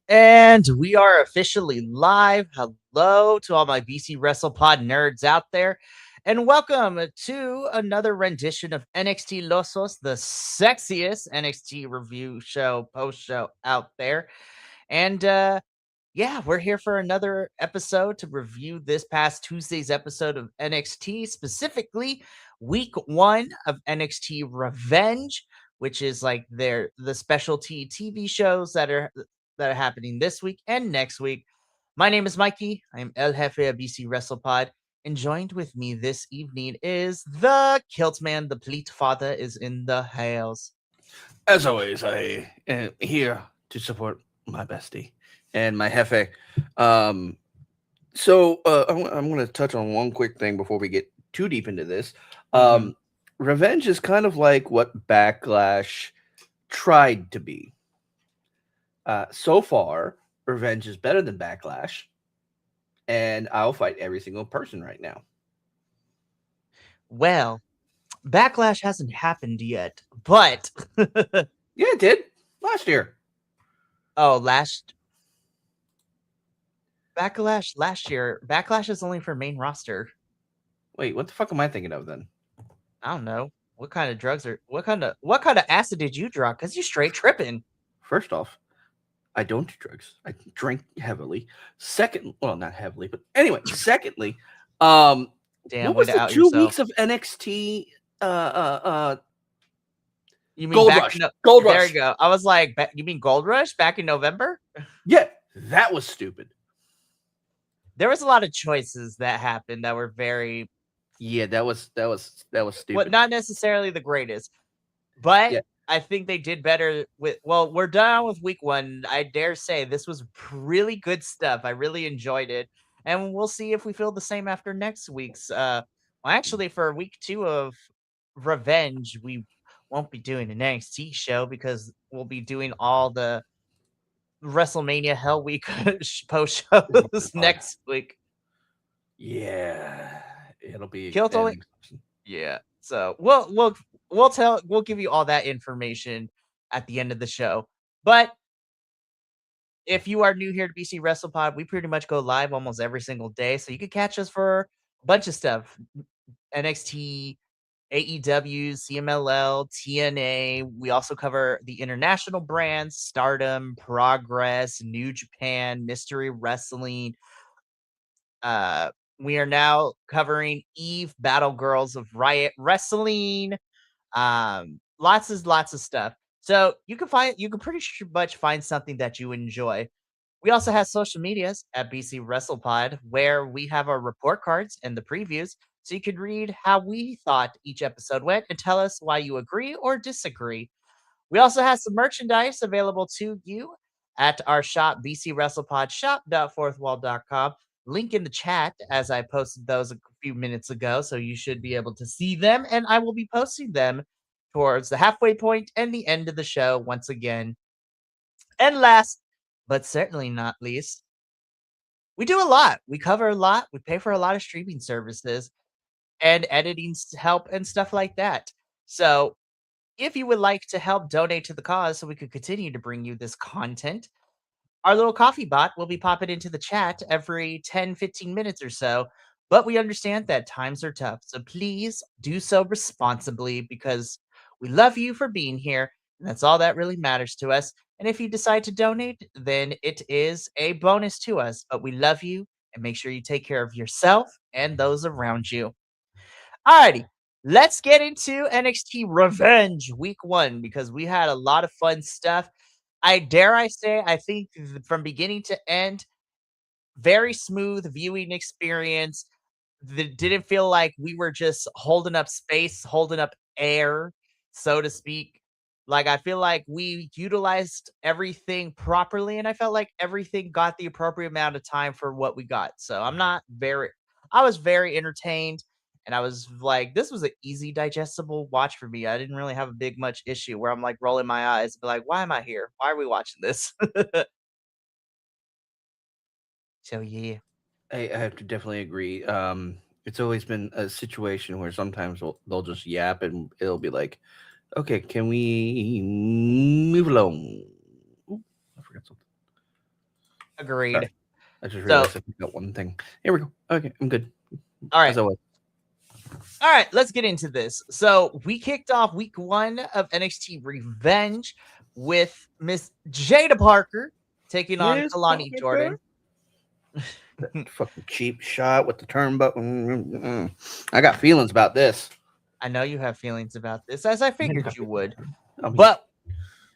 And we are officially live. Hello to all my BC WrestlePod nerds out there. And welcome to another rendition of NXTilosos, the sexiest NXT review show, post show out there. And yeah, we're here for another episode to review this past Tuesday's episode of NXT, specifically week 1 of NXT Revenge, which is like the specialty TV shows that are happening this week and next week. My name is Mikey. I am El Jefe of BC WrestlePod, and joined with me this evening is the Kilt Man. The Pleat Father is in the house. As always, I am here to support my bestie and my jefe. Um, I'm going to touch on one quick thing before we get too deep into this. Mhm. Revenge is kind of like what Backlash tried to be. So far, Revenge is better than Backlash, and I'll fight every single person right now. Well, Backlash hasn't happened yet, but Yeah, it did last year. oh, last Backlash last year. Backlash is only for main roster. Wait, what the fuck am I thinking of then? I don't know what kind of drugs are what kind of acid did you drop? Cause you straight tripping. First off, I don't do drugs. I drink heavily. Second, well, not heavily, but anyway. Secondly, Damn, what way was to the out 2 weeks yourself. of NXT? You mean Gold back? Rush. No, Gold there you Rush. go. I was like, you mean Gold Rush back in November? Yeah, that was stupid. There was a lot of choices that happened that were very, Yeah, that was well, stupid. not necessarily the greatest, but Yeah, I think they did better with. Well, we're done with week 1. I dare say this was really good stuff. I really enjoyed it, and we'll see if we feel the same after next week's. Well, actually, for week 2 of Revenge, we won't be doing an NXT show because we'll be doing all the WrestleMania Hell Week post shows God. next week. Yeah, it'll be Kill an only, yeah. So we'll give you all that information at the end of the show. But if you are new here to BC WrestlePod, we pretty much go live almost every single day. So you can catch us for a bunch of stuff. NXT, AEW, CMLL, TNA. We also cover the international brands, Stardom, Progress, New Japan, Mystery Wrestling. Uh, we are now covering Eve, Battle Girls of Riot Wrestling. Lots of stuff. So you can pretty much find something that you enjoy. We also have social medias at BC WrestlePod where we have our report cards and the previews, so you can read how we thought each episode went and tell us why you agree or disagree. We also have some merchandise available to you at our shop, bcwrestlepodshop.fourthwall.com. Link in the chat as I posted those a few minutes ago, so you should be able to see them, and I will be posting them towards the halfway point and the end of the show once again. And last, but certainly not least, we do a lot. We cover a lot. We pay for a lot of streaming services and editing help and stuff like that. So if you would like to help donate to the cause so we could continue to bring you this content, our little coffee bot will be popping into the chat every 10, 15 minutes or so. But we understand that times are tough. So please do so responsibly because we love you for being here. And that's all that really matters to us. And if you decide to donate, then it is a bonus to us. But we love you and make sure you take care of yourself and those around you. Alrighty, let's get into NXT Revenge Week 1 because we had a lot of fun stuff. I say, I think from beginning to end, very smooth viewing experience. That didn't feel like we were just holding up space, holding up air, so to speak. Like I feel like we utilized everything properly, and I felt like everything got the appropriate amount of time for what we got. So I was very entertained, and I was like, this was an easy, digestible watch for me. I didn't really have a big much issue where I'm like rolling my eyes, and be like, why am I here? Why are we watching this? So yeah. I have to definitely agree. It's always been a situation where sometimes they'll just yap and it'll be like, okay, can we move along? Ooh, I forgot something. Agreed. Sorry. I just So, realized I forgot one thing. Here we go. Okay, I'm good. all right. As always. All right, let's get into this. So, we kicked off week 1 of NXT Revenge with Miss Jada Parker taking on Miss Kalani Parker. Jordan. That fucking cheap shot with the turnbuckle. I got feelings about this. I know you have feelings about this, as I I figured got you feelings. would. I mean, But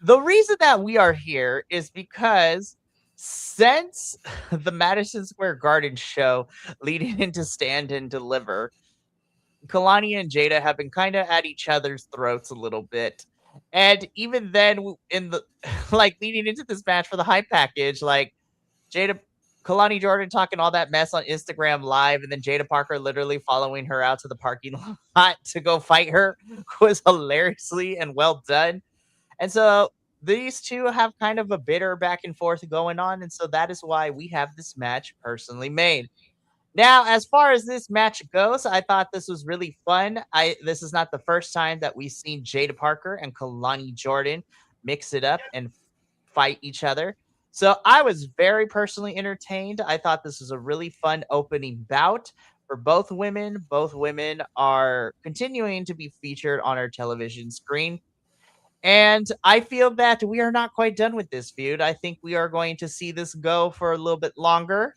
the reason that we are here is because since the Madison Square Garden show leading into Stand and Deliver, Kalani and Jada have been kind of at each other's throats a little bit. And even then, in the like leading into this match for the hype package, like Jada, Kalani Jordan talking all that mess on Instagram Live, and then Jada Parker literally following her out to the parking lot to go fight her was hilariously and well done. And so these two have kind of a bitter back and forth going on. And so that is why we have this match personally made. Now, as far as this match goes, I thought this was really fun. This is not the first time that we've seen Jada Parker and Kalani Jordan mix it up and fight each other. So I was very personally entertained. I thought this was a really fun opening bout for both women. Both women are continuing to be featured on our television screen. And I feel that we are not quite done with this feud. I think we are going to see this go for a little bit longer.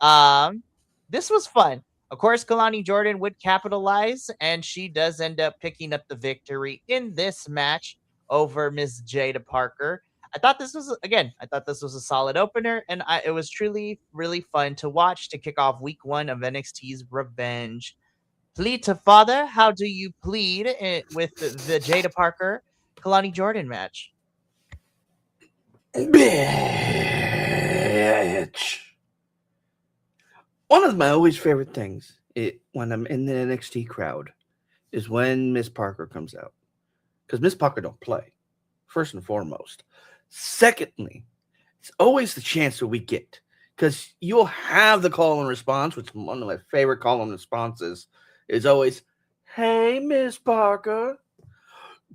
Um, this was fun. Of course, Kalani Jordan would capitalize, and she does end up picking up the victory in this match over Miss Jada Parker. I thought this was a solid opener, and it was truly really fun to watch to kick off week 1 of NXT's Revenge. Plead to Father, how do you plead with the Jada Parker Kalani Jordan match? bitch. One of my always favorite things when I'm in the NXT crowd is when Miss Parker comes out. Because Miss Parker don't play, first and foremost. Secondly, it's always the chance that we get. Because you'll have the call and response, which is one of my favorite call and responses, is always, hey, Miss Parker.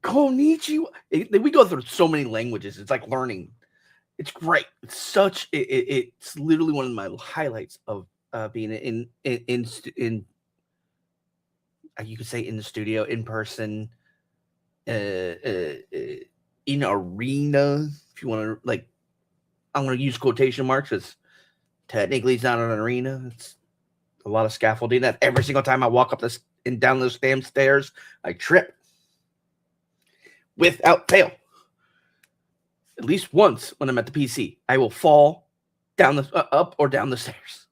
Konnichiwa. We go through so many languages. It's like learning. It's great. It's literally one of my highlights of being in you could say in the studio, in person, in arena. If you want to, like, I'm going to use quotation marks because technically it's not an arena. It's a lot of scaffolding. That every single time I walk up this and down those damn stairs, I trip without fail. At least once when I'm at the PC, I will fall down the up or down the stairs.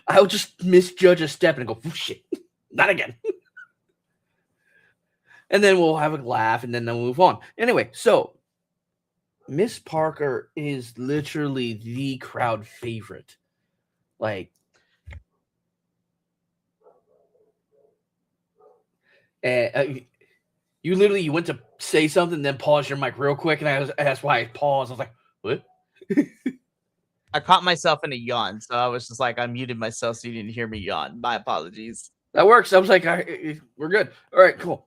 I'll just misjudge a step and go, oh, shit, not again. And then we'll have a laugh and then we'll move on. Anyway, so Miss Parker is literally the crowd favorite. Like, you literally went to say something, then pause your mic real quick, and that's why I paused. I was like, what? I caught myself in a yawn, so I was just like, I muted myself so you didn't hear me yawn. My apologies. That works. I was like, we're good. All right, cool.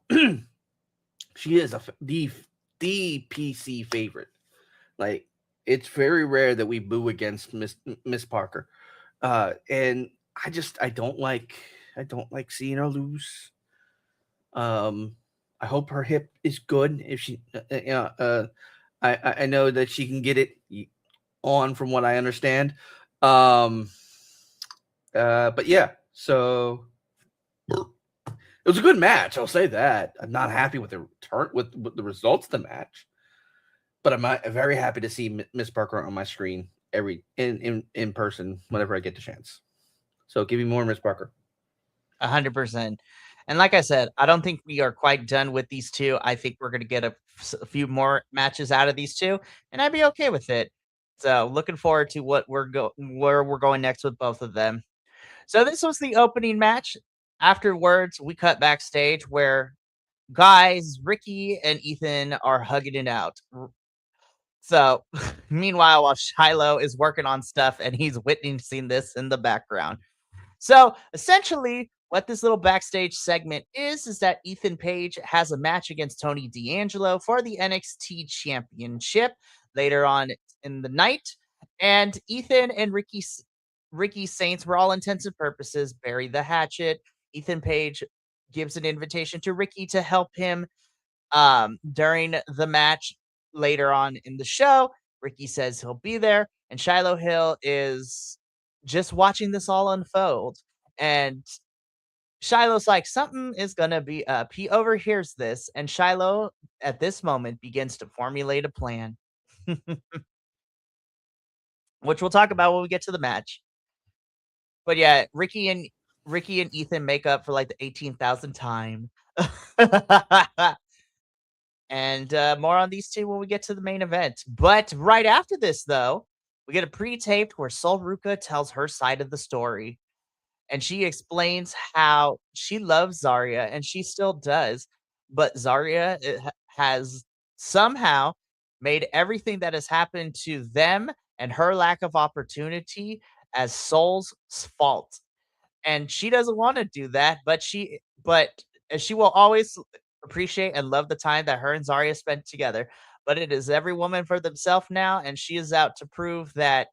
She is the PC favorite. Like, it's very rare that we boo against Miss Parker, and I don't like seeing her lose. I hope her hip is good. If she, I know that she can get it on, from what I understand. But yeah, so it was a good match. I'll say that. I'm not happy with the with the results of the match, but I'm very happy to see Miss Parker on my screen in person whenever I get the chance. So give me more Miss Parker. 100%. And like I said, I don't think we are quite done with these two. I think we're going to get a few more matches out of these two, and I'd be okay with it. So looking forward to where we're going next with both of them. So this was the opening match. Afterwards, we cut backstage where guys Ricky and Ethan are hugging it out. So meanwhile, while Shiloh is working on stuff and he's witnessing this in the background. So essentially, what this little backstage segment is that Ethan Page has a match against Tony D'Angelo for the NXT Championship later on in the night. And Ethan and Ricky Saints, for all intents and purposes, bury the hatchet. Ethan Page gives an invitation to Ricky to help him during the match later on in the show. Ricky says he'll be there, and Shiloh Hill is just watching this all unfold. And Shiloh's like, something is gonna be up. He overhears this, and Shiloh at this moment begins to formulate a plan, which we'll talk about when we get to the match. But yeah, Ricky and Ethan make up for like the 18,000th time. And more on these two when we get to the main event. But right after this, though, we get a pre-taped where Sol Ruka tells her side of the story, and she explains how she loves Zarya, and she still does, but Zarya has somehow made everything that has happened to them and her lack of opportunity as Sol's fault, and she doesn't want to do that, but she will always appreciate and love the time that her and Zarya spent together. But it is every woman for themselves now, and she is out to prove that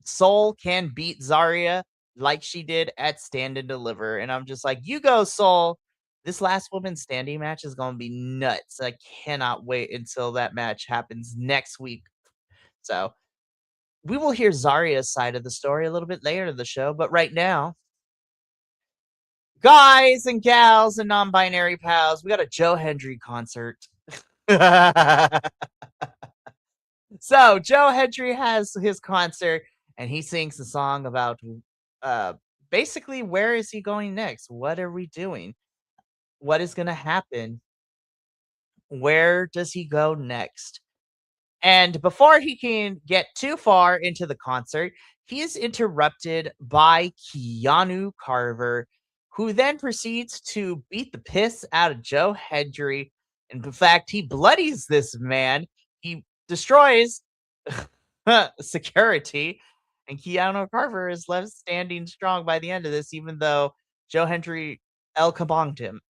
Soul can beat Zarya like she did at Stand and Deliver. And I'm just like, you go, Soul. This last woman standing match is going to be nuts. I cannot wait until that match happens next week. So we will hear Zarya's side of the story a little bit later in the show. But right now, guys and gals and non-binary pals, we got a Joe Hendry concert. So Joe Hendry has his concert, and he sings a song about uh basically where is he going next? What are we doing? What is going to happen? Where does he go next? And before he can get too far into the concert, he is interrupted by Keanu Carver, who then proceeds to beat the piss out of Joe Hendry. And in fact, he bloodies this man. He destroys security, and Keanu Carver is left standing strong by the end of this, even though Joe Hendry El Kabonged him.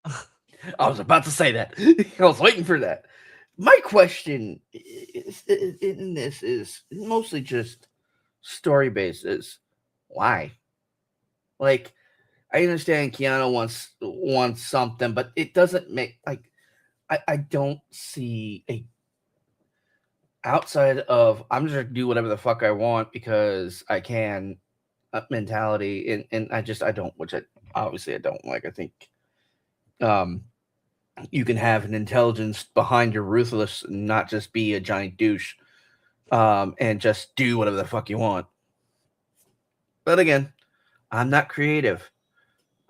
I was about to say that. I was waiting for that. My question in this is mostly just story basis. Why? Like, I understand Keanu wants something, but it doesn't make like I don't see a outside of I'm just gonna do whatever the fuck I want because I can mentality, and I don't, which I obviously I don't like. I think um you can have an intelligence behind your ruthless and not just be a giant douche, and just do whatever the fuck you want. But again, I'm not creative.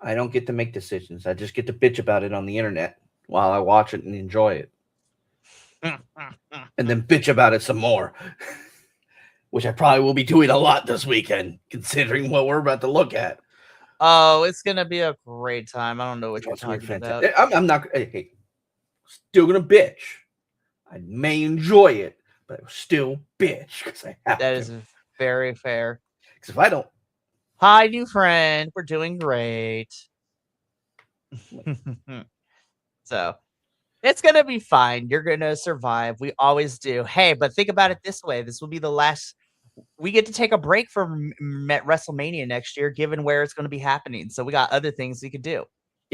I don't get to make decisions. I just get to bitch about it on the internet while I watch it and enjoy it, and then bitch about it some more, which I probably will be doing a lot this weekend, considering what we're about to look at. Oh, it's gonna be a great time. I don't know what you're talking about. I'm not. Hey, still gonna bitch. I may enjoy it, but I will still bitch because I have That to. is very fair. Because if I don't, Hi, new friend. We're doing great. So it's gonna be fine. You're gonna survive. We always do. Hey, but think about it this way: this will be the last. We get to take a break from WrestleMania next year, given where it's going to be happening. So we got other things we could do.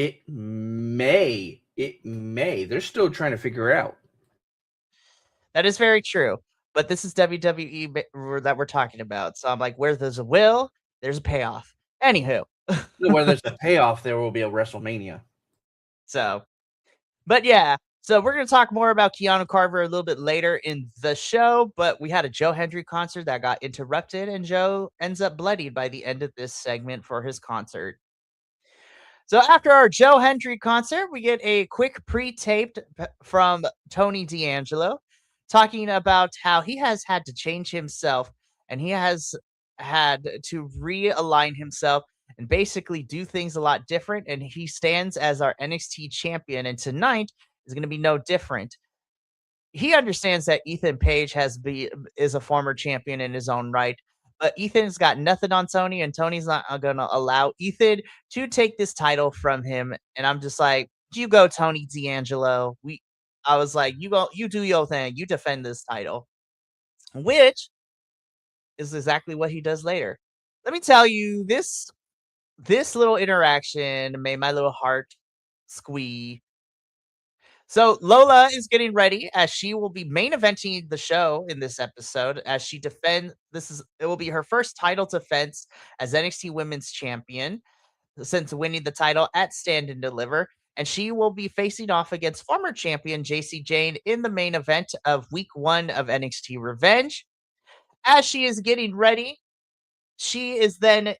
it may. They're still trying to figure out. That is very true. But this is WWE that we're talking about. So I'm like, where there's a will, there's a payoff. Anywho. Where there's a payoff, there will be a WrestleMania. So, but yeah. So we're going to talk more about Keanu Carver a little bit later in the show. But we had a Joe Hendry concert that got interrupted, and Joe ends up bloodied by the end of this segment for his concert. So after our Joe Hendry concert, we get a quick pre-taped from Tony D'Angelo talking about how he has had to change himself, and he has had to realign himself and basically do things a lot different, and he stands as our NXT champion, and tonight is going to be no different. He understands that Ethan Page is a former champion in his own right, but Ethan's got nothing on Tony, and Tony's not going to allow Ethan to take this title from him. And I'm just like, you go, Tony D'Angelo. I was like, you go, you do your thing, you defend this title, which is exactly what he does later. Let me tell you, this little interaction made my little heart squee. So Lola is getting ready as she will be main eventing the show in this episode as she defend it will be her first title defense as NXT Women's Champion since winning the title at Stand and Deliver, and she will be facing off against former champion JC Jane in the main event of week 1 of NXT Revenge. As she is getting ready, she is then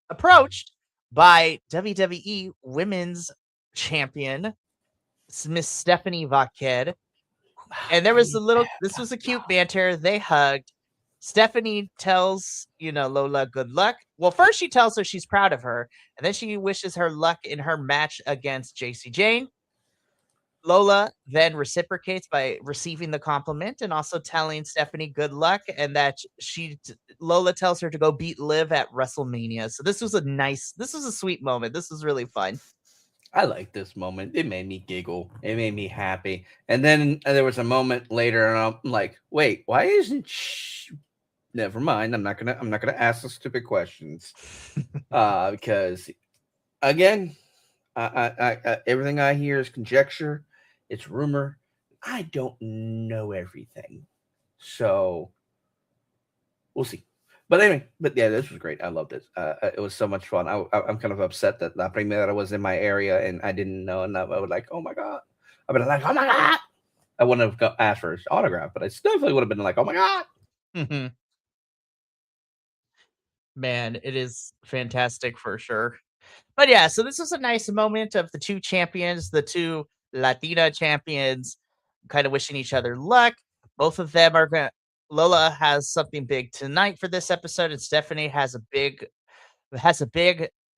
approached by WWE Women's Champion Miss Stephanie Vaquer. And there was a little, this was a cute banter. They hugged. Stephanie tells, Lola good luck. Well, first she tells her she's proud of her, and then she wishes her luck in her match against JC Jane. Lola then reciprocates by receiving the compliment and also telling Stephanie good luck, and that Lola tells her to go beat Liv at WrestleMania. So this was a sweet moment. This was really fun. I like this moment. It made me giggle. It made me happy. And then there was a moment later, and I'm like, "Wait, why isn't she?" Never mind. I'm not gonna ask the stupid questions, because again, everything I hear is conjecture. It's rumor. I don't know everything, so we'll see. But anyway, yeah, this was great. I loved it. It was so much fun. I'm kind of upset that La Primera was in my area and I didn't know enough. I would like, oh my god. I've been like, oh my god. I wouldn't have asked for his autograph, but I definitely would have been like, oh my god. Man, it is fantastic for sure. But yeah, so this was a nice moment of the two champions, the two Latina champions, kind of wishing each other luck. Both of them are going to. Lola has something big tonight for this episode, and Stephanie has a big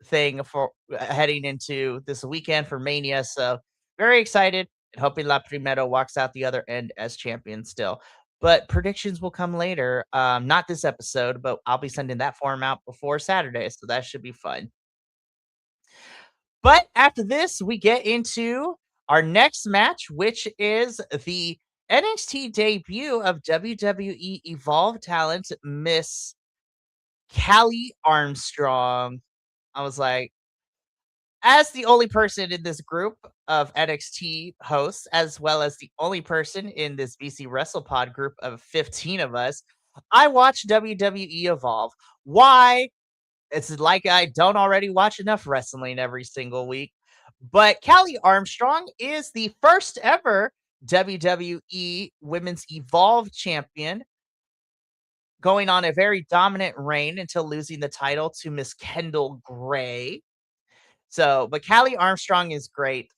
thing for heading into this weekend for Mania. So very excited and hoping La Primera walks out the other end as champion still. But predictions will come later. Not this episode, but I'll be sending that form out before Saturday, so that should be fun. But after this, we get into our next match, which is the NXT debut of WWE Evolve talent, Miss Callie Armstrong. I was like, as the only person in this group of NXT hosts, as well as the only person in this BC WrestlePod group of 15 of us, I watch WWE Evolve. Why? It's like I don't already watch enough wrestling every single week. But Callie Armstrong is the first ever WWE Women's Evolve champion, going on a very dominant reign until losing the title to Miss Kendall Gray. So, but Callie Armstrong is great.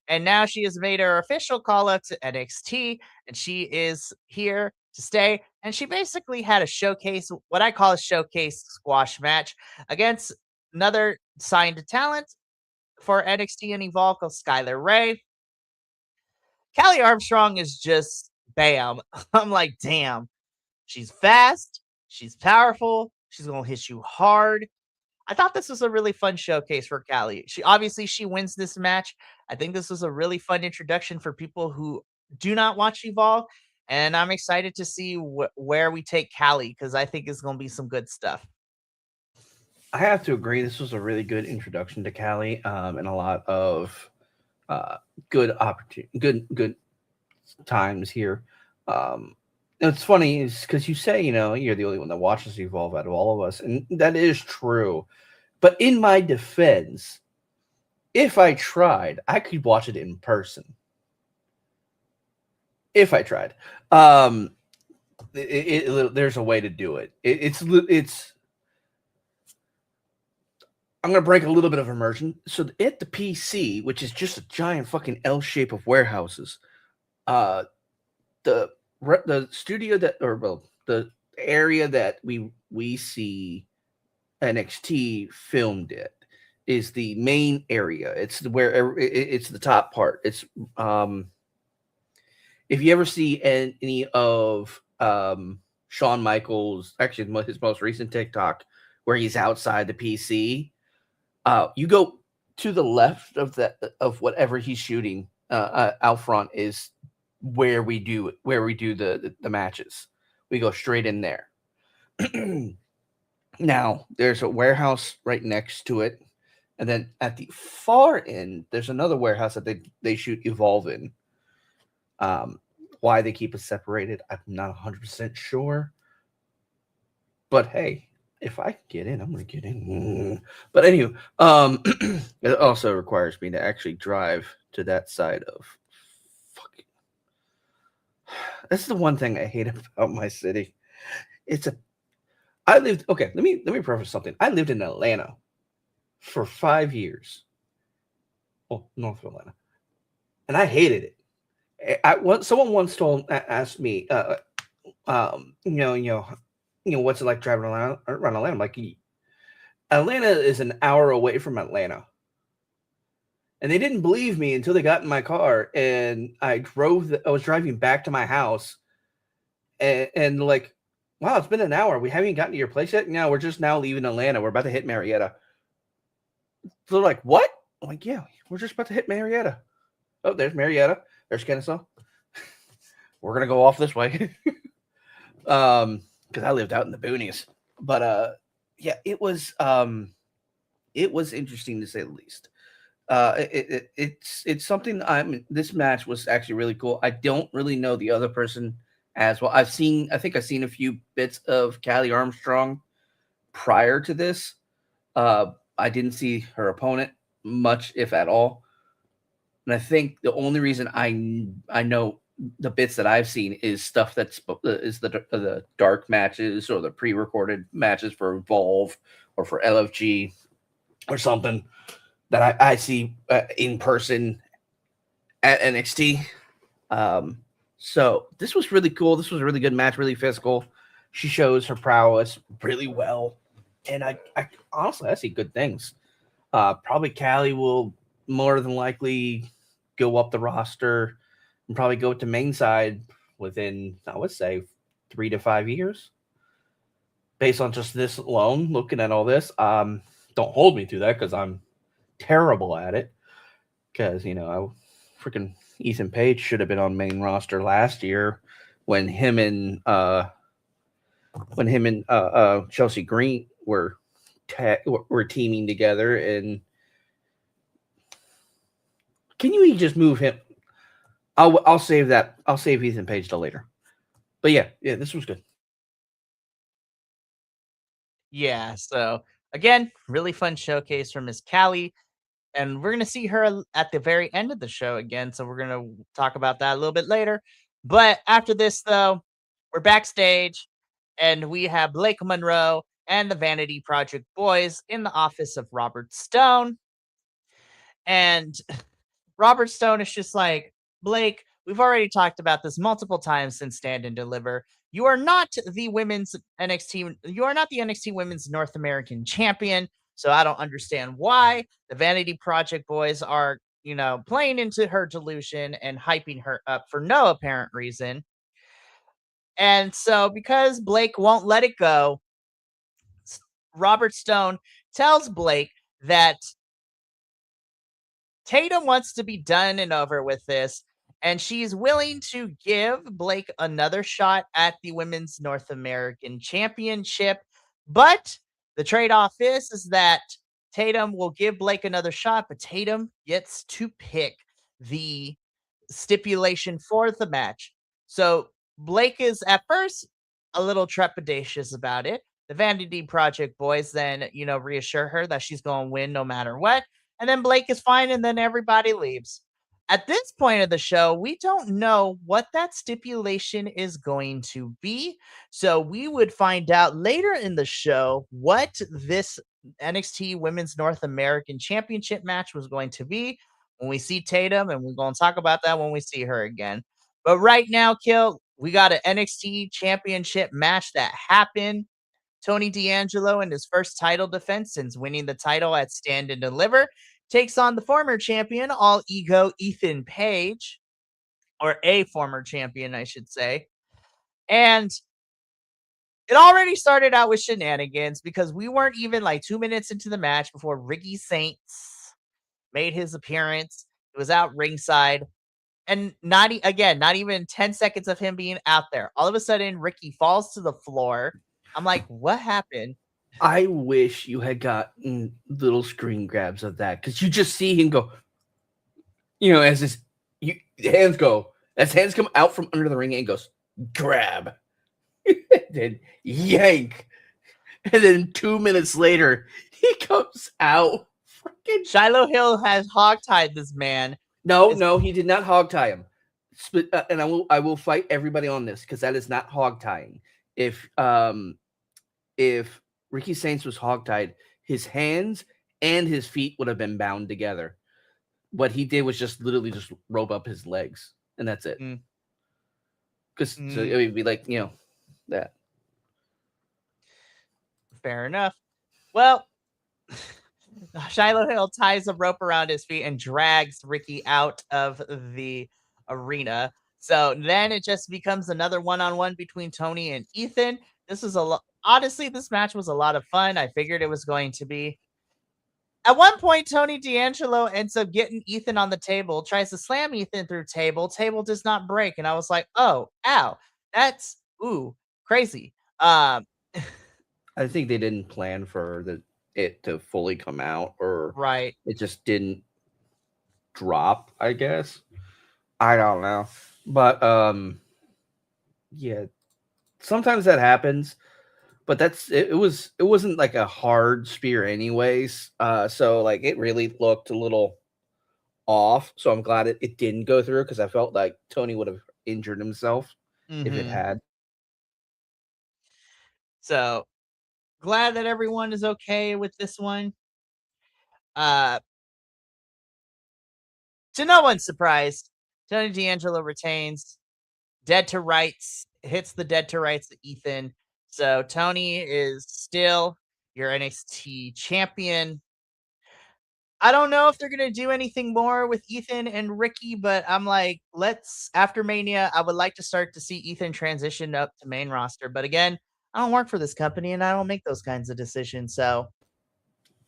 And now she has made her official call up to NXT, and she is here to stay. And she basically had a showcase, what I call a showcase squash match against another signed talent for NXT and Evolve called Skylar Ray. Callie Armstrong is just bam. I'm like, damn, she's fast, she's powerful, she's gonna hit you hard. I thought this was a really fun showcase for Callie. She wins this match. I think this was a really fun introduction for people who do not watch Evolve, and I'm excited to see where we take Callie because I think it's going to be some good stuff. I have to agree. This was a really good introduction to Callie, and a lot of good opportunity, good times here. It's funny is because you say, you're the only one that watches Evolve out of all of us, and that is true. But in my defense, if I tried, I could watch it in person. If I tried, there's a way to do it. It's. I'm gonna break a little bit of immersion. So at the PC, which is just a giant fucking L shape of warehouses, the studio the area that we see NXT filmed it is the main area. It's where it's the top part. It's if you ever see any of Shawn Michaels, actually his most recent TikTok where he's outside the PC, you go to the left of whatever he's shooting. Out front is where we do the matches. We go straight in there. Now, there's a warehouse right next to it. And then at the far end, there's another warehouse that they shoot Evolve in. Um, why they keep it separated, I'm not 100% sure. But hey, if I can get in, I'm going to get in. But anyway, it also requires me to actually drive to that side of. Fuck. That's the one thing I hate about my city. It's a. I lived. Okay, let me preface something. I lived in Atlanta for 5 years. Well, North Carolina, and I hated it. Someone once asked me, what's it like driving around Atlanta? I'm like, Atlanta is an hour away from Atlanta, and they didn't believe me until they got in my car and I was driving back to my house, and like, wow, it's been an hour. We haven't even gotten to your place yet. No, we're just now leaving Atlanta. We're about to hit Marietta. So they're like, what? I'm like, yeah, we're just about to hit Marietta. Oh, there's Marietta. There's Kennesaw. We're gonna go off this way. Because I lived out in the boonies. But yeah, it was interesting to say the least. It's something. This match was actually really cool. I don't really know the other person as well. I think I've seen a few bits of Callie Armstrong prior to this. I didn't see her opponent much, if at all. And I think the only reason I know the bits that I've seen is stuff is the dark matches or the pre-recorded matches for Evolve or for LFG or something that I see in person at NXT. So this was really cool. This was a really good match, really physical. She shows her prowess really well, and I honestly I see good things. Probably Callie will more than likely go up the roster and probably go to main side within, I would say, 3 to 5 years. Based on just this alone, looking at all this, don't hold me to that because I'm terrible at it. Because I freaking Ethan Page should have been on main roster last year when him and Chelsea Green were teaming together. And can you just move him? I'll save that. I'll save Ethan Page till later. But yeah, this was good. Yeah, so again, really fun showcase from Miss Callie. And we're gonna see her at the very end of the show again. So we're gonna talk about that a little bit later. But after this, though, we're backstage and we have Blake Monroe and the Vanity Project boys in the office of Robert Stone. And Robert Stone is just like, Blake, we've already talked about this multiple times since Stand and Deliver. You are not the women's NXT, you are not the NXT Women's North American Champion. So I don't understand why the Vanity Project boys are, playing into her delusion and hyping her up for no apparent reason. And so because Blake won't let it go, Robert Stone tells Blake that Tatum wants to be done and over with this, and she's willing to give Blake another shot at the Women's North American Championship. But the trade off is that Tatum will give Blake another shot, but Tatum gets to pick the stipulation for the match. So Blake is at first a little trepidatious about it. The Vanity Project boys then, reassure her that she's going to win no matter what. And then Blake is fine, and then everybody leaves. At this point of the show, we don't know what that stipulation is going to be. So we would find out later in the show what this NXT Women's North American Championship match was going to be when we see Tatum, and we're going to talk about that when we see her again. But right now, Kill, we got an NXT Championship match that happened. Tony D'Angelo, in his first title defense since winning the title at Stand and Deliver, takes on the former champion, All Ego Ethan Page, or a former champion, I should say. And it already started out with shenanigans because we weren't even like 2 minutes into the match before Ricky Saints made his appearance. He was out ringside. And not even 10 seconds of him being out there. All of a sudden, Ricky falls to the floor. I'm like, what happened? I wish you had gotten little screen grabs of that because you just see him go, as hands go, as hands come out from under the ring and goes, grab, then yank. And then 2 minutes later, he comes out. Freaking Shiloh Hill has hogtied this man. no, he did not hog tie him. And I will fight everybody on this because that is not hog tying. If Ricky Saints was hogtied, his hands and his feet would have been bound together. What he did was just literally just rope up his legs, and that's it. Mm. Because so it would be like that. Fair enough. Well, Shiloh Hill ties a rope around his feet and drags Ricky out of the arena. So then it just becomes another one-on-one between Tony and Ethan. This is honestly, this match was a lot of fun. I figured it was going to be. At one point, Tony D'Angelo ends up getting Ethan on the table, tries to slam Ethan through table. Table does not break. And I was like, oh, ow. That's crazy. I think they didn't plan for it to fully come out, or Right. it just didn't drop, I guess. I don't know. But yeah. Sometimes that happens. But it wasn't like a hard spear anyways. So like it really looked a little off. So I'm glad it didn't go through because I felt like Tony would have injured himself if it had. So glad that everyone is okay with this one. Uh to no one's surprise, Tony D'Angelo retains. Dead to rights, hits the dead to rights to Ethan. So Tony is still your NXT champion. I don't know if they're gonna do anything more with Ethan and Ricky, but I'm like, after Mania, I would like to start to see Ethan transition up to main roster. But again, I don't work for this company and I don't make those kinds of decisions. So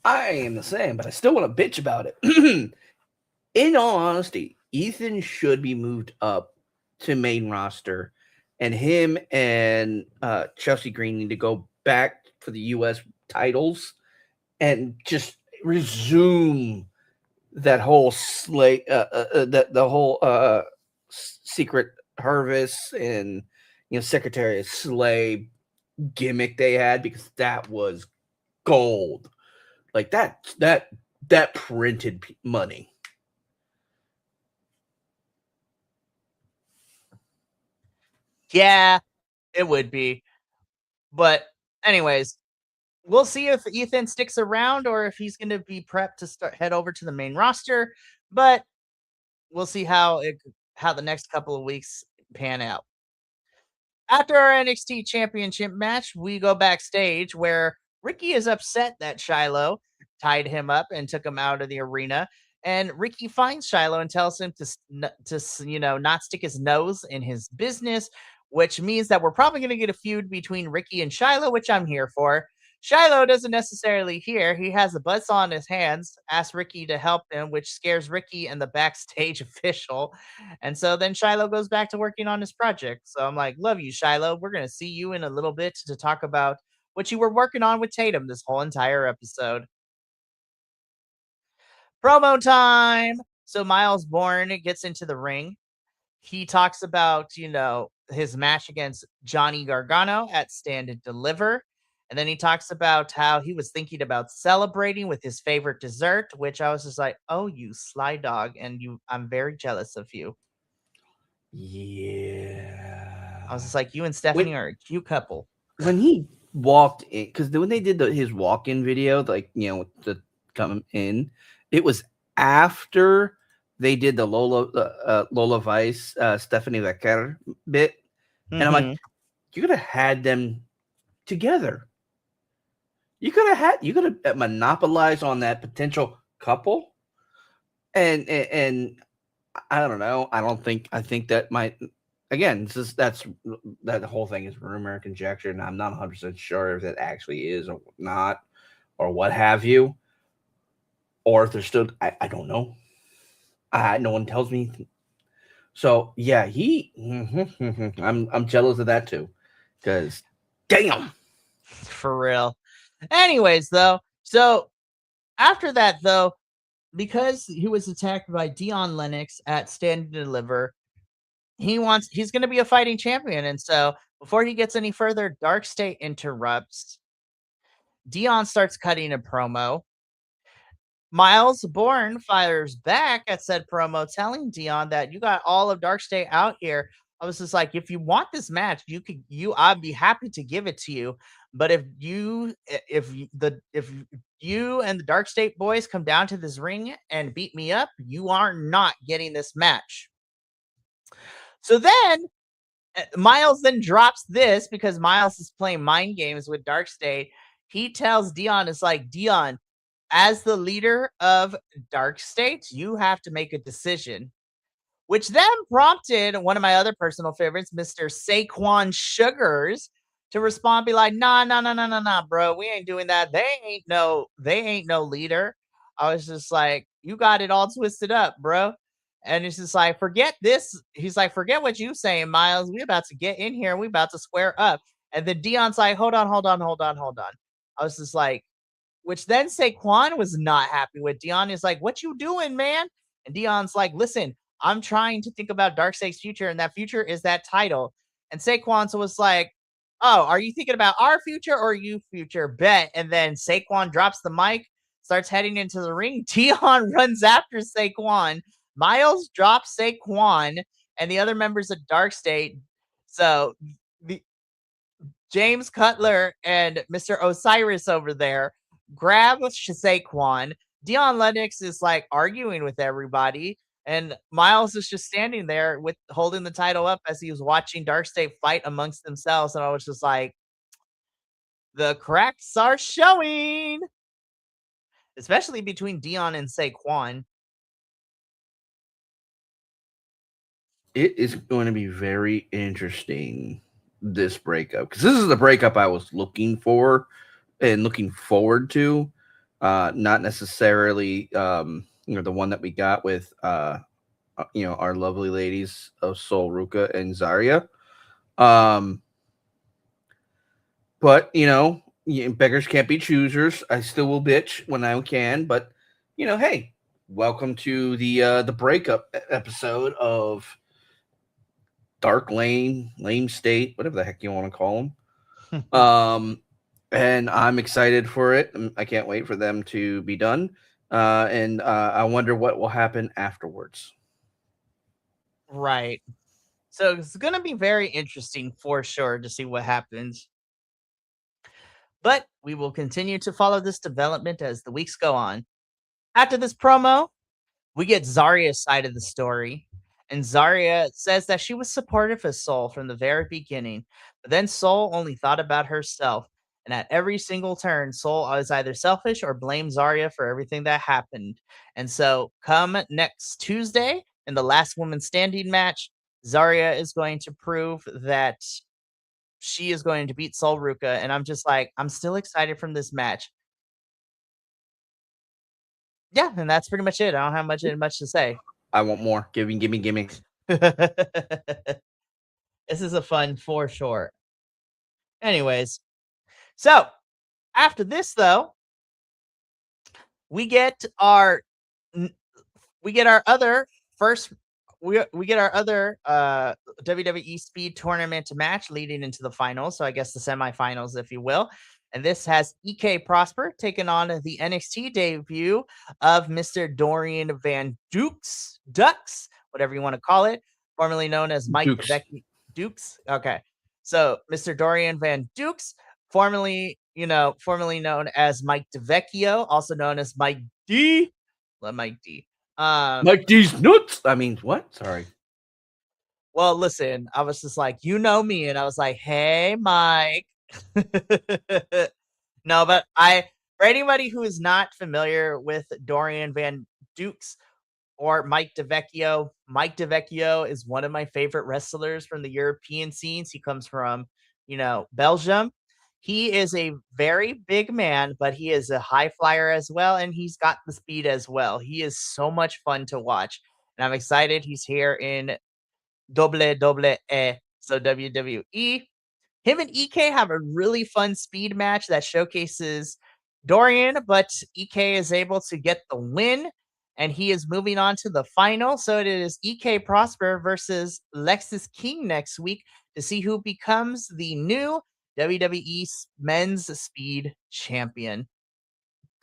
I am the same, but I still want to bitch about it. In all honesty, Ethan should be moved up to main roster, and him and Chelsea Green need to go back for the U.S. titles and just resume that whole the whole secret Hervis and Secretary of Slay gimmick they had, because that was gold. Like that printed money. yeah, it would be. But anyways, we'll see if Ethan sticks around or if he's going to be prepped to head over to the main roster. But we'll see how the next couple of weeks pan out. After our NXT Championship match, we go backstage where Ricky is upset that Shiloh tied him up and took him out of the arena. And Ricky finds Shiloh and tells him to not stick his nose in his business, which means that we're probably going to get a feud between Ricky and Shiloh, which I'm here for. Shiloh doesn't necessarily hear. He has a buzzsaw on his hands, asks Ricky to help him, which scares Ricky and the backstage official. And so then Shiloh goes back to working on his project. So I'm like, love you, Shiloh. We're going to see you in a little bit to talk about what you were working on with Tatum this whole entire episode. Promo time. So Miles Bourne gets into the ring. He talks about, his match against Johnny Gargano at Stand and Deliver. And then he talks about how he was thinking about celebrating with his favorite dessert, which I was just like, oh, you sly dog. And I'm very jealous of you. Yeah. I was just like, you and Stephanie are a cute couple. When he walked in, because when they did his walk-in video, like, to come in, it was after they did the Lola Vice, Stephanie Becker bit. And I'm like, you could have had them together. You could have monopolized on that potential couple. And I don't know. I think that might, again, that whole thing is rumor and conjecture, and I'm not 100% sure if it actually is or not, or what have you, or if there's still, I don't know. No one tells me. So yeah, I'm jealous of that too, because damn. For real. Anyways, though, so after that, though, because he was attacked by Dion Lennox at Stand and Deliver, he's going to be a fighting champion, and so before he gets any further, Dark State interrupts. Dion starts cutting a promo. Miles Bourne fires back at said promo, telling Dion that you got all of Dark State out here. I was just like, if you want this match, I'd be happy to give it to you. But if you and the Dark State boys come down to this ring and beat me up, you are not getting this match. So then Miles then drops this because Miles is playing mind games with Dark State. He tells Dion, it's like, Dion, as the leader of Dark State, you have to make a decision, which then prompted one of my other personal favorites, Mr. Saquon Sugars, to respond, be like, nah, bro, we ain't doing that. They ain't no leader. I was just like, you got it all twisted up, bro. And it's just like, forget this. He's like, forget what you saying, Miles. We about to get in here. We about to square up. And then Dion's like, hold on. I was just like, which then Saquon was not happy with. Dion is like, what you doing, man? And Dion's like, listen, I'm trying to think about Darkseid's future, and that future is that title. And Saquon was like, oh, are you thinking about our future or you future? Bet. And then Saquon drops the mic, starts heading into the ring. Dion runs after Saquon. Miles drops Saquon and the other members of Dark State. So the James Cutler and Mr. Osiris over there grab Saquon. Dion Lennox is like arguing with everybody, and Miles is just standing there with holding the title up as he was watching Dark State fight amongst themselves. And I was just like, the cracks are showing, especially between Dion and Saquon. It is going to be very interesting, this breakup, because this is the breakup I was looking for and looking forward to. Not necessarily, the one that we got with, our lovely ladies of Sol Ruka and Zarya. But beggars can't be choosers. I still will bitch when I can, but hey, welcome to the breakup episode of Dark Lame State, whatever the heck you want to call them. And I'm excited for it. I can't wait for them to be done. And I wonder what will happen afterwards. Right. So it's going to be very interesting for sure to see what happens. But we will continue to follow this development as the weeks go on. After this promo, we get Zarya's side of the story. And Zarya says that she was supportive of Sol from the very beginning, but then Sol only thought about herself. And at every single turn, Sol was either selfish or blamed Zarya for everything that happened. And so, come next Tuesday in the last woman standing match, Zarya is going to prove that she is going to beat Sol Ruka. And I'm just like, I'm still excited from this match. Yeah, and that's pretty much it. I don't have much to say. I want more. Give me. This is a fun for sure. Anyways, so after this though, we get our other first we get our other WWE Speed Tournament match leading into the finals. So I guess the semifinals, if you will. And this has EK Prosper taking on the NXT debut of Mr. Dorian Van Ducks, whatever you want to call it, formerly known as Mike Dukes. Okay. So Mr. Dorian Van Dukes, formerly known as Mike DeVecchio, also known as Mike D. Mike D. Like these nuts. I mean, what? Sorry. Well, listen, I was just like, you know me, and I was like, hey, Mike. No, but for anybody who is not familiar with Dorian Van Dukes or Mike DeVecchio is one of my favorite wrestlers from the European scenes. He comes from, Belgium. He is a very big man, but he is a high flyer as well, and he's got the speed as well. He is so much fun to watch, and I'm excited he's here in WWE, so WWE. Him and EK have a really fun speed match that showcases Dorian, but EK is able to get the win, and he is moving on to the final. So it is EK Prosper versus Lexis King next week to see who becomes the new WWE Men's Speed Champion.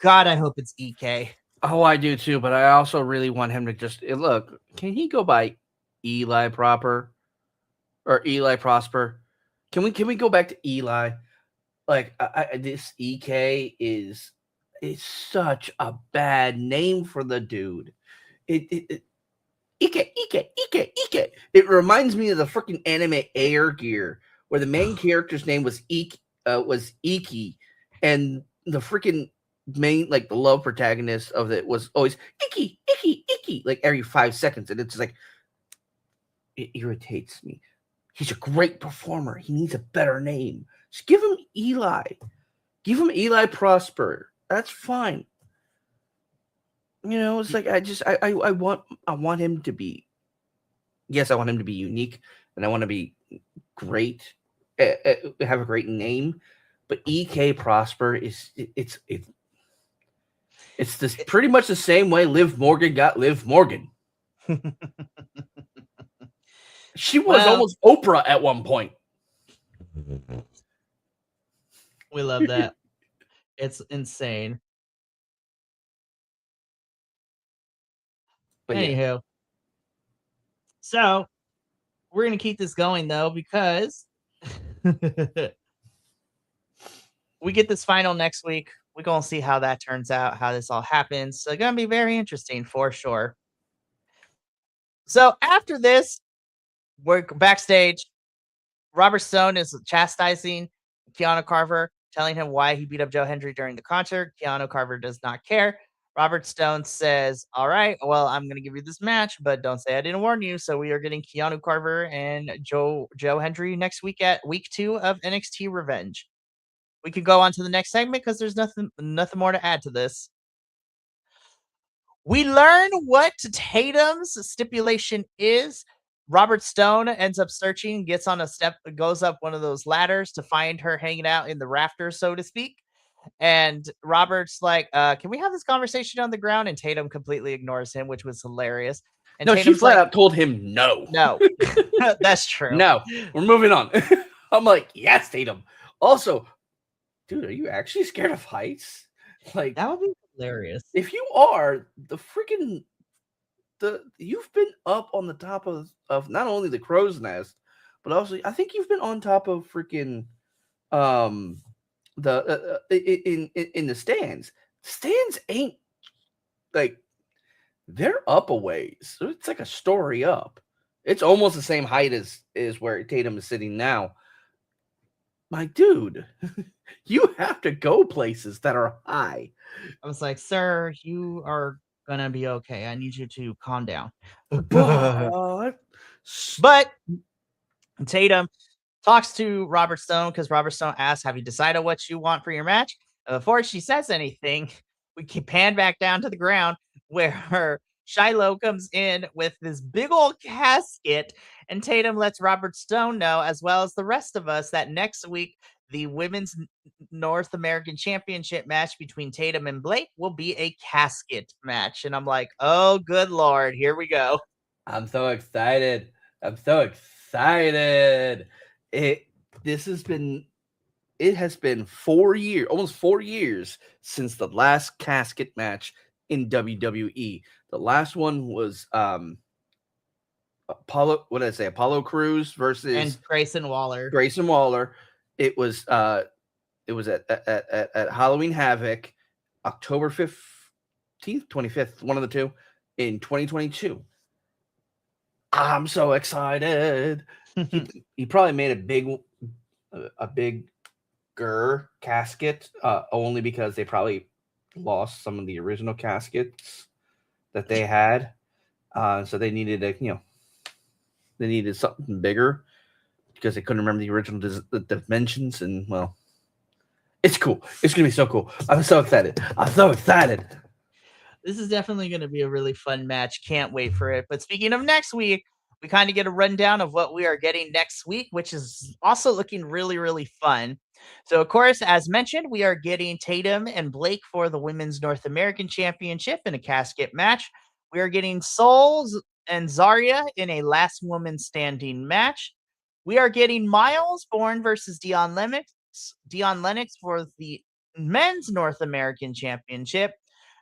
God, I hope it's EK. Oh, I do too, but I also really want him to just look. Can he go by Eli Proper or Eli Prosper? Can we go back to Eli? Like this EK is such a bad name for the dude. Ike. It reminds me of the freaking anime Air Gear, where the main character's name was Iki, and the freaking main, like, the love protagonist of it was always Iki, like every 5 seconds, and it's like, it irritates me. He's a great performer. He needs a better name. Just give him Eli. Give him Eli Prosper. That's fine. You know, it's like I want him to be. Yes, I want him to be unique, and I want to be great, have a great name. But EK Prosper it's this pretty much the same way Liv Morgan got Liv Morgan. She was almost Oprah at one point. We love that. It's insane. But anywho, yeah. So we're gonna keep this going though, because we get this final next week. We're gonna see how that turns out, how this all happens. So it's gonna be very interesting for sure. So after this, we're backstage. Robert Stone is chastising Keanu Carver, telling him why he beat up Joe Hendry during the concert. Keanu Carver does not care. Robert Stone says, all right, well, I'm going to give you this match, but don't say I didn't warn you. So we are getting Keanu Carver and Joe Hendry next week at week 2 of NXT Revenge. We can go on to the next segment because there's nothing more to add to this. We learn what Tatum's stipulation is. Robert Stone ends up searching, gets on a step, goes up one of those ladders to find her hanging out in the rafters, so to speak. And Robert's like, can we have this conversation on the ground? And Tatum completely ignores him, which was hilarious. And no, Tatum's she flat out told him no. No, that's true. No, we're moving on. I'm like, yes, Tatum. Also, dude, are you actually scared of heights? Like, that would be hilarious. If you are, you've been up on the top of not only the crow's nest, but also I think you've been on top of freaking in the stands. Stands ain't like, they're up a ways. So it's like a story up. It's almost the same height as where Tatum is sitting now. My dude, you have to go places that are high. I was like, sir, you are gonna be okay. I need you to calm down. But Tatum talks to Robert Stone because Robert Stone asks, have you decided what you want for your match? And before she says anything, we can pan back down to the ground where Shiloh comes in with this big old casket, and Tatum lets Robert Stone know, as well as the rest of us, that next week the Women's North American Championship match between Tatum and Blake will be a casket match. And I'm like, oh, good Lord, here we go. I'm so excited. It has been 4 years, almost 4 years since the last casket match in WWE. The last one was Apollo Crews versus and Grayson Waller. It was at Halloween Havoc, October 15th, 25th, one of the two, in 2022. I'm so excited. he probably made a bigger casket only because they probably lost some of the original caskets that they had. So they needed they needed something bigger because they couldn't remember the original dimensions. And well, it's cool. It's gonna be so cool. I'm so excited. This is definitely going to be a really fun match. Can't wait for it. But speaking of next week, we kind of get a rundown of what we are getting next week, which is also looking really, really fun. So, of course, as mentioned, we are getting Tatum and Blake for the Women's North American Championship in a casket match. We are getting Souls and Zarya in a last woman standing match. We are getting Miles Bourne versus Dion Lennox for the Men's North American Championship.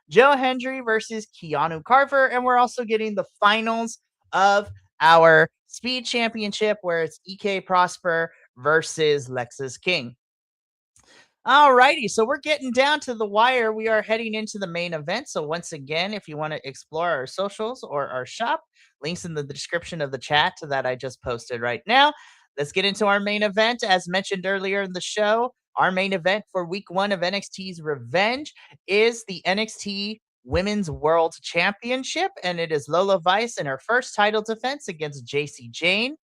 Joe Hendry versus Keanu Carver. And we're also getting the finals of our Speed Championship, where it's EK Prosper versus Lexus King. Alrighty, so we're getting down to the wire. We are heading into the main event. So once again, if you want to explore our socials or our shop, links in the description of the chat that I just posted right now. Let's get into our main event. As mentioned earlier in the show, our main event for week 1 of NXT's Revenge is the NXT Women's World Championship, and it is Lola Vice in her first title defense against JC Jane.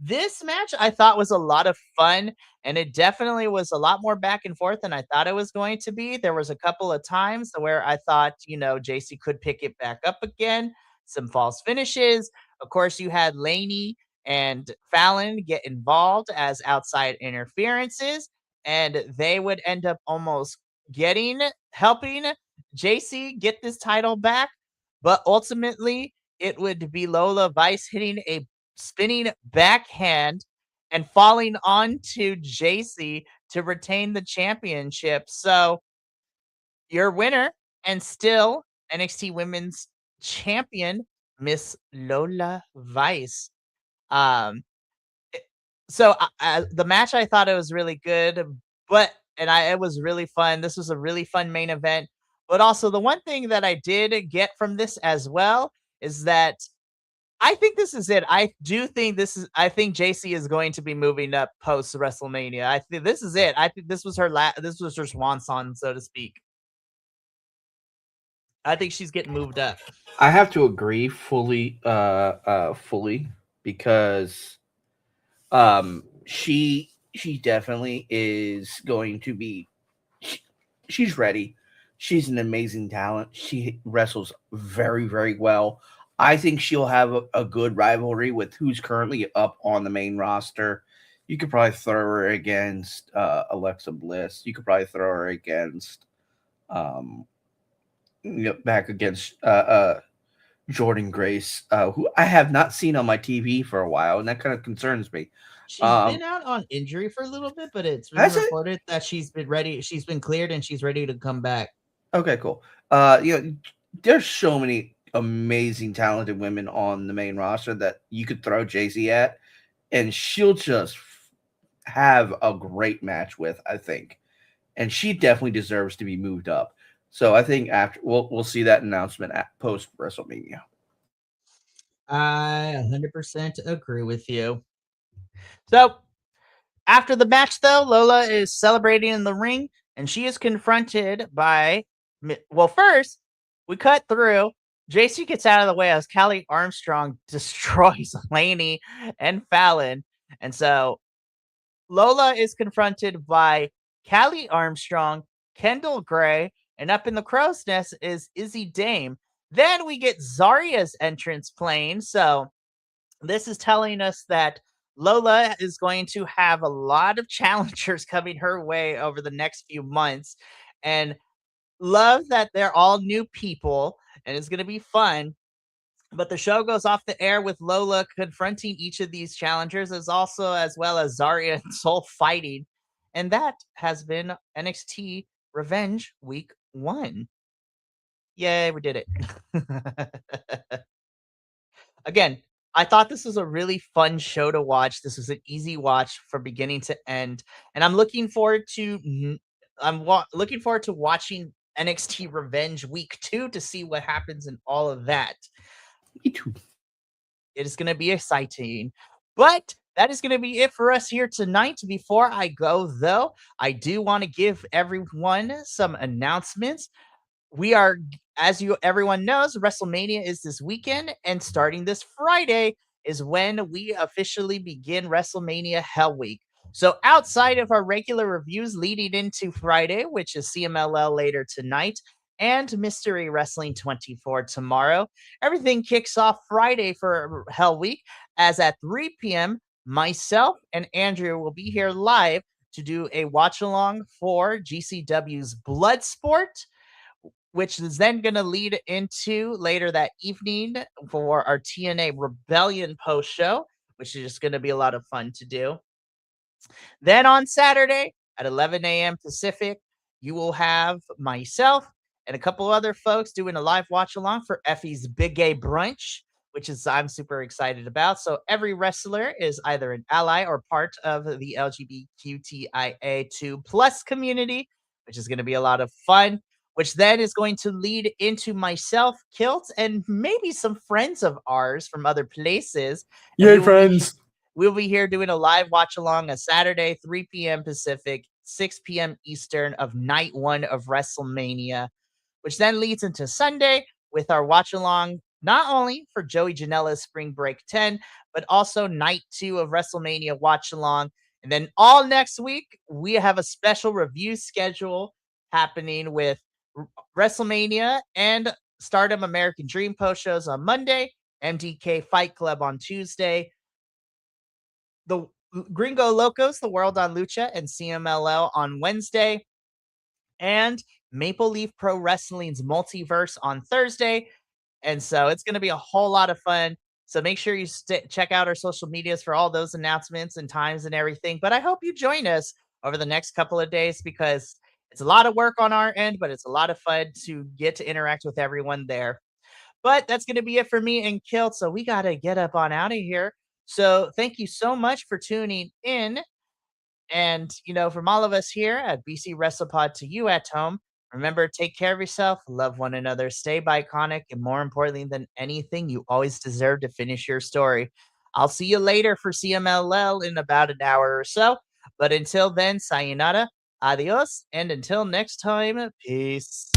This match I thought was a lot of fun, and it definitely was a lot more back and forth than I thought it was going to be. There was a couple of times where I thought, JC could pick it back up again, some false finishes. Of course, you had Laney and Fallon get involved as outside interferences, and they would end up almost helping JC get this title back. But ultimately, it would be Lola Vice hitting a spinning backhand and falling onto JC to retain the championship. So your winner and still NXT Women's Champion, Miss Lola Vice. Um, the match, I thought it was really good, but it was really fun. This was a really fun main event. But also the one thing that I did get from this as well is that I think this is it. I think JC is going to be moving up post WrestleMania. I think this is it. I think this was her swan song, so to speak. I think she's getting moved up. I have to agree fully because she definitely is going to be she's ready. She's an amazing talent. She wrestles very, very well. I think she'll have a good rivalry with who's currently up on the main roster. You could probably throw her against Alexa Bliss. You could probably throw her against um back against Jordan Grace, who I have not seen on my TV for a while, and that kind of concerns me. She's Um, been out on injury for a little bit, but it's been has it? reported that she's been ready. She's been cleared and she's ready to come back. Okay, cool. There's so many amazing, talented women on the main roster that you could throw JC at, and she'll just have a great match with. I think, and she definitely deserves to be moved up. So I think after we'll see that announcement at post WrestleMania. I 100% agree with you. So after the match, though, Lola is celebrating in the ring, and she is confronted by. Well, first, we cut through. JC gets out of the way as Callie Armstrong destroys Laney and Fallon. And so Lola is confronted by Callie Armstrong, Kendall Gray, and up in the crow's nest is Izzy Dame. Then we get Zarya's entrance playing. So this is telling us that Lola is going to have a lot of challengers coming her way over the next few months. And love that they're all new people and it's going to be fun. But the show goes off the air with Lola confronting each of these challengers, as well as Zarya and Soul fighting. And that has been NXT Revenge Week 1. Yay, we did it. Again, I thought this was a really fun show to watch. This was an easy watch from beginning to end, and looking forward to watching NXT Revenge Week 2 to see what happens in all of that. Me too. It is going to be exciting. But that is going to be it for us here tonight. Before I go, though, I do want to give everyone some announcements. We are, everyone knows, WrestleMania is this weekend, and starting this Friday is when we officially begin WrestleMania Hell Week. So outside of our regular reviews leading into Friday, which is CMLL later tonight, and Mystery Wrestling 24 tomorrow. Everything kicks off Friday for Hell Week, as at 3 p.m., myself and Andrew will be here live to do a watch along for GCW's Bloodsport, which is then going to lead into later that evening for our TNA Rebellion post show, which is just going to be a lot of fun to do. Then on Saturday at 11 a.m. Pacific, you will have myself and a couple other folks doing a live watch along for Effie's Big Gay Brunch, which is I'm super excited about. So every wrestler is either an ally or part of the LGBTQIA2 plus community, which is going to be a lot of fun. Which then is going to lead into myself, Kilt, and maybe some friends of ours from other places. And Yay, friends. we'll be here doing a live watch along a Saturday, 3 p.m. Pacific, 6 p.m. Eastern of night one of WrestleMania, which then leads into Sunday with our watch along, not only for Joey Janela's Spring Break 10, but also night two of WrestleMania watch along. And then all next week, we have a special review schedule happening with WrestleMania and Stardom American Dream post shows on Monday, MDK Fight Club on Tuesday, the Gringo Locos, The World on Lucha, and CMLL on Wednesday, and Maple Leaf Pro Wrestling's Multiverse on Thursday. And so it's going to be a whole lot of fun. So make sure you check out our social medias for all those announcements and times and everything. But I hope you join us over the next couple of days, because it's a lot of work on our end, but it's a lot of fun to get to interact with everyone there. But that's going to be it for me and Kilt. So we got to get up on out of here. So thank you so much for tuning in. And, from all of us here at BC WrestlePod to you at home, remember, take care of yourself, love one another, stay iconic, and more importantly than anything, you always deserve to finish your story. I'll see you later for CMLL in about an hour or so. But until then, sayonara, adios, and until next time, peace.